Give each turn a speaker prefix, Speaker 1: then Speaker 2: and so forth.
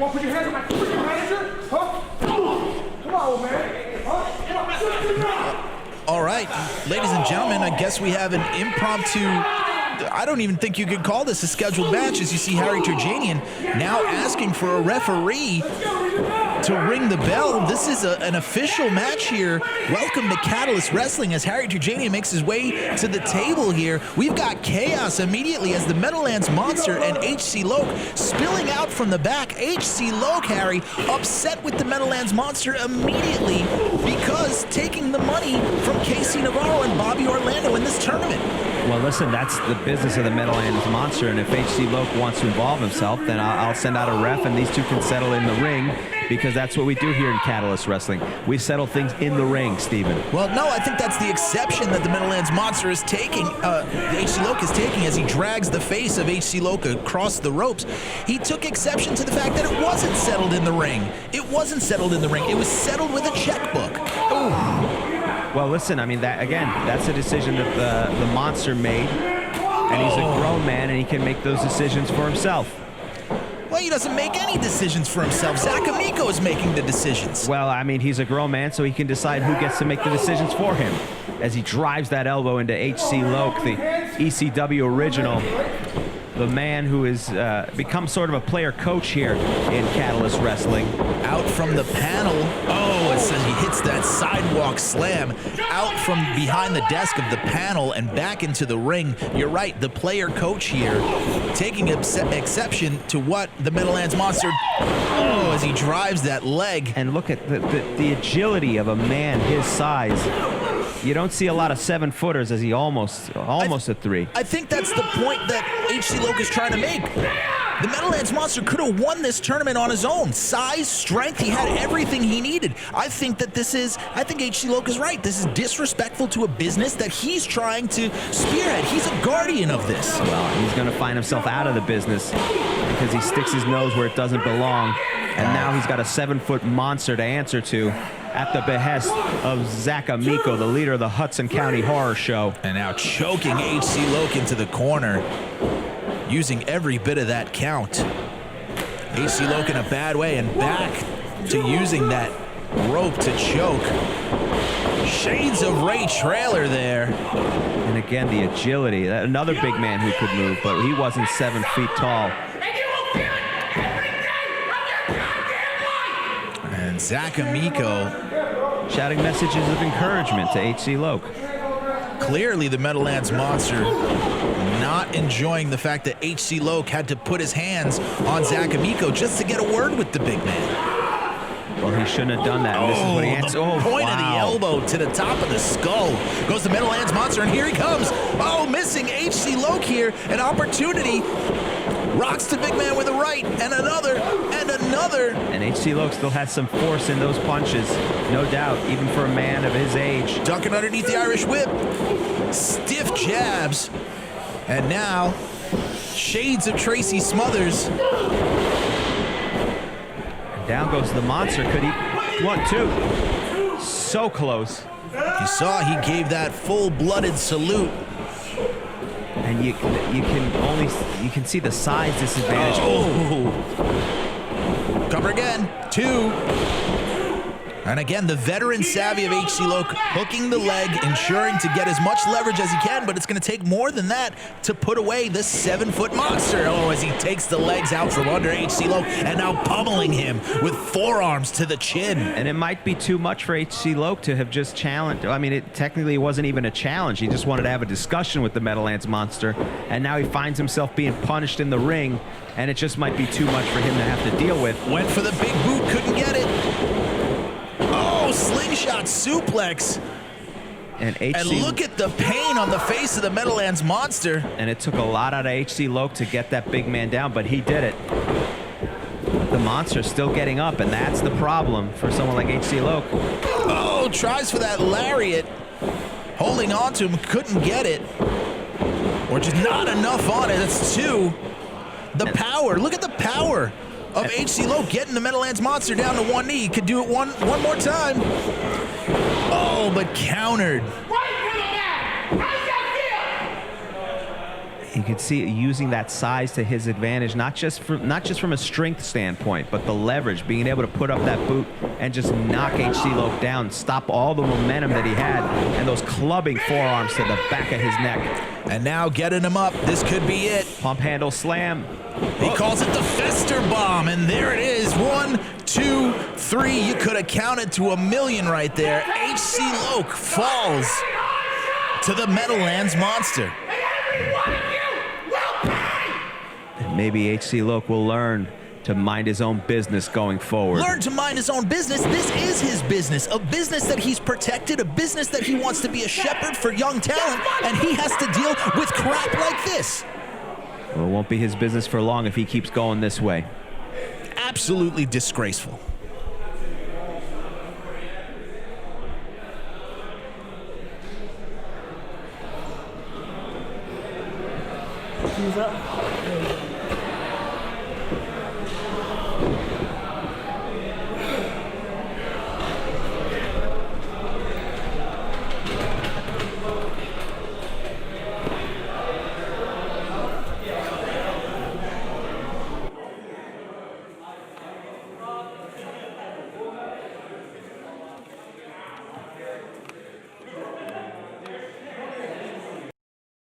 Speaker 1: on, put your hands on my manager. Huh? Come on, man. Huh?
Speaker 2: All right, ladies and gentlemen, I guess we have an impromptu, I don't even think you could call this a scheduled match, as you see Harry Turjanian now asking for a referee to ring the bell. This is an official match here. Welcome to Catalyst Wrestling as Harry Turjanian makes his way to the table here. We've got chaos immediately as the Meadowlands Monster and HC Loke spilling out from the back. HC Loke, Harry, upset with the Meadowlands Monster immediately because taking the money from Casey Navarro and Bobby Orlando in this tournament.
Speaker 3: Well, listen, that's the business of the Meadowlands Monster, and if HC Loke wants to involve himself, then I'll send out a ref, and these two can settle in the ring, because that's what we do here in Catalyst Wrestling. We settle things in the ring, Steven.
Speaker 2: Well, no, I think that's the exception that the Meadowlands Monster is taking, HC Loke is taking as he drags the face of HC Loke across the ropes. He took exception to the fact that it wasn't settled in the ring. It wasn't settled in the ring. It was settled with a checkbook. Ooh.
Speaker 3: Well, listen, I mean, that's a decision that the Monster made, and he's a grown man, and he can make those decisions for himself.
Speaker 2: Well, he doesn't make any decisions for himself. Zach Amico is making the decisions.
Speaker 3: Well, I mean, he's a grown man, so he can decide who gets to make the decisions for him. As he drives that elbow into HC Loke, the ECW original, the man who has become sort of a player coach here in Catalyst Wrestling.
Speaker 2: Out from the panel. Oh, as he hits that sidewalk slam out from behind the desk of the panel and back into the ring. You're right, the player coach here taking exception to what the Meadowlands Monster, oh, as he drives that leg.
Speaker 3: And look at the agility of a man his size. You don't see a lot of 7-footers as he almost a 3.
Speaker 2: I think that's the point that HC Loke is trying to make. The Meadowlands Monster could have won this tournament on his own. Size, strength, he had everything he needed. I think HC Loke is right. This is disrespectful to a business that he's trying to spearhead. He's a guardian of this.
Speaker 3: Well, he's going to find himself out of the business because he sticks his nose where it doesn't belong. And now he's got a 7-foot monster to answer to at the behest of Zach Amico, the leader of the Hudson County Horror Show.
Speaker 2: And now choking HC Loke into the corner, using every bit of that count. HC Loke in a bad way and back to using that rope to choke. Shades of Ray Trailer there.
Speaker 3: And again, the agility. Another big man who could move, but he wasn't 7 feet tall.
Speaker 2: And Zach Amico
Speaker 3: shouting messages of encouragement to HC Loke.
Speaker 2: Clearly the Meadowlands Monster not enjoying the fact that HC Loke had to put his hands on Zach Amico just to get a word with the big man.
Speaker 3: Well, he shouldn't have done that. And this is what he answered.
Speaker 2: Oh, point of the elbow to the top of the skull. Goes the Meadowlands Monster, and here he comes. Oh, missing HC Loke here. An opportunity. Rocks the big man with a right, and another, and another.
Speaker 3: And HC Loke still has some force in those punches, no doubt, even for a man of his age.
Speaker 2: Ducking underneath the Irish whip. Stiff jabs. And now, shades of Tracy Smothers.
Speaker 3: And down goes the Monster. Could he? 1, 2. So close.
Speaker 2: You saw he gave that full-blooded salute.
Speaker 3: And you can see the size disadvantage.
Speaker 2: Oh. Cover again. 2. And again, the veteran savvy of HC Loke hooking the leg, ensuring to get as much leverage as he can, but it's going to take more than that to put away this 7-foot monster. Oh, as he takes the legs out from under HC Loke and now pummeling him with forearms to the chin.
Speaker 3: And it might be too much for HC Loke to have just challenged. I mean, it technically wasn't even a challenge. He just wanted to have a discussion with the Meadowlands Monster, and now he finds himself being punished in the ring, and it just might be too much for him to have to deal with.
Speaker 2: Went for the big boot, couldn't get it. Oh, slingshot suplex.
Speaker 3: And
Speaker 2: look at the pain on the face of the Meadowlands Monster.
Speaker 3: And it took a lot out of HC Loke to get that big man down, but he did it. The Monster's still getting up, and that's the problem for someone like HC Loke.
Speaker 2: Oh, tries for that lariat. Holding on to him, couldn't get it. Or just not enough on it. That's 2. The power, look at the power of HC Loke getting the Meadowlands Monster down to 1 knee. Could do it one more time. Oh, but countered.
Speaker 3: You can see it using that size to his advantage, not just from a strength standpoint, but the leverage, being able to put up that boot and just knock HC Loc down, stop all the momentum that he had, and those clubbing forearms to the back of his neck.
Speaker 2: And now getting him up. This could be it.
Speaker 3: Pump handle slam.
Speaker 2: He calls it the Fester Bomb, and there it is. 1, 2, 3. You could have counted to 1,000,000 right there. HC Loc falls to the Meadowlands monster.
Speaker 3: And maybe HC Loc will learn to mind his own business going forward.
Speaker 2: Learn to mind his own business. This is his business, a business that he's protected, a business that he wants to be a shepherd for young talent, and he has to deal with crap like this.
Speaker 3: Well, it won't be his business for long if he keeps going this way.
Speaker 2: Absolutely disgraceful.
Speaker 1: He's up.